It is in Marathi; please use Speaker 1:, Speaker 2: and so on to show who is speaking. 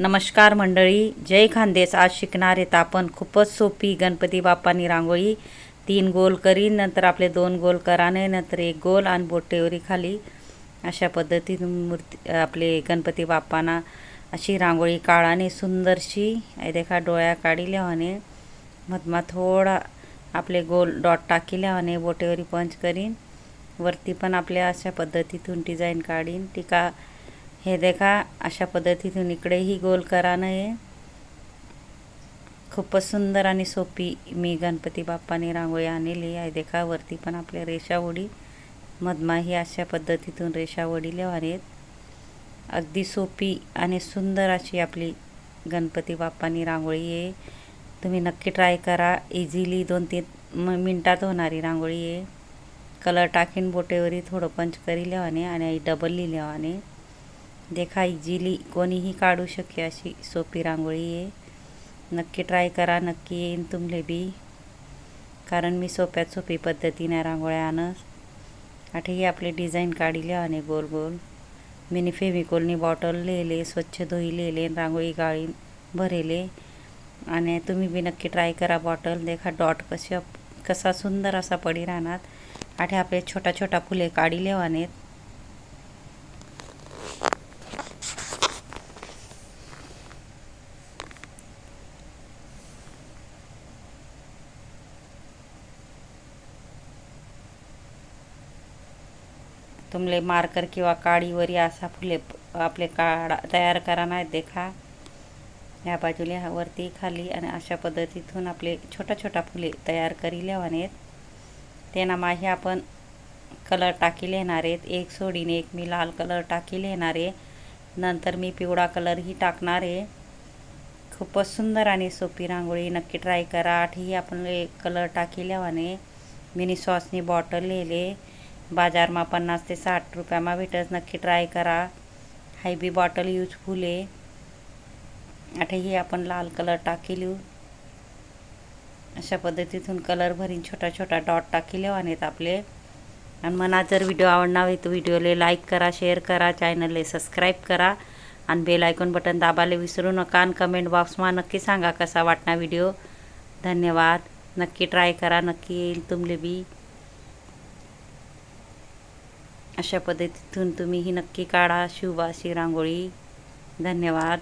Speaker 1: नमस्कार मंडळी, जय खानदेश. आज शिकणार आहेत आपण खूपच सोपी गणपती बाप्पांनी रांगोळी. 3 गोल करीन, नंतर आपले 2 गोल कराने, नंतर 1 गोल आणि बोटेवरी खाली अशा पद्धतीने मूर्ती आपले गणपती बाप्पांना अशी रांगोळी काढाने सुंदरशी देखा डोळ्या काढी लेवाने मधमा थोडा आपले गोल डॉट टाकी लेवाने बोटेवरी पंच करीन. वरती पण आपल्या अशा पद्धतीतून डिझाईन काढीन. टीका हे देखा अशा पद्धतीतून इकडेही गोल करा नये. खूपच सुंदर आणि सोपी मी गणपती बाप्पाने रांगोळी आणली आहे. देखा वरती पण आपल्या रेषा ओढी मधमाही अशा पद्धतीतून रेषा ओढी आहेत. अगदी सोपी आणि सुंदर अशी आपली गणपती बाप्पांनी रांगोळी आहे. तुम्ही नक्की ट्राय करा. इझिली 2-3 मिनटात होणारी रांगोळी आहे. कलर टाकीन बोटेवरी थोडं पंच करी लेवाने आणि डबल लिहिलेवाने देखा इझिली कोणीही काढू शके अशी सोपी रांगोळी आहे. नक्की ट्राय करा. नक्की येईन तुमले बी, कारण मी सोप्यात सोपी पद्धतीने रांगोळ्या आणस. आठही आपले डिझाईन काढले आणि गोल गोल मिनी फेविकोलनी बॉटल लिहिले, स्वच्छ धुई लिहिले, रांगोळी गाळीन भरेले. आणि तुम्ही बी नक्की ट्राय करा. बॉटल देखा डॉट कसा सुंदर असा पडी राहणार. आठे आपले छोटा छोटा फुले काढी लेवानेत. तुमले मार्कर किंवा काडीवरी असा फुले आपले तयार करा नाही. देखा या बाजूला वरती खाली आणि अशा पद्धतीतून आपले छोटा छोटा फुले तयार करी लेवानेत. त्यांना माही आपण कलर टाकी लेणार आहेत. एक सोडीने एक मी लाल कलर टाकी लेणार आहे. नंतर मी पिवळा कलरही टाकणार आहे. खूपच सुंदर आणि सोपी रांगोळी. नक्की ट्राय करा. आठही आपण कलर टाकी लेवाने मिनी सॉसनी बॉटल लिहिले. बाजारमा 50 ते 60 रुपयामा भेटस. नक्की ट्राय करा. हाय बी बॉटल यूजफुल आहे. आठही आपण लाल कलर टाकी लिहू. अशा पद्धतीतून कलर भरीन छोटा छोटा डॉट टाकी लेवानेत आपले. आणि मना जर व्हिडिओ आवडणार आहे तर व्हिडिओला लाईक करा, शेअर करा, चॅनलला सबस्क्राईब करा आणि बेल आयकॉन बटन दाबायला विसरू नका. आणि कमेंट बॉक्समा नक्की सांगा कसा वाटणार व्हिडिओ. धन्यवाद. नक्की ट्राय करा. नक्की येईल तुमले बी. अशा पद्धतीतून तुम्हीही नक्की काढा शुभ अशी रांगोळी. धन्यवाद.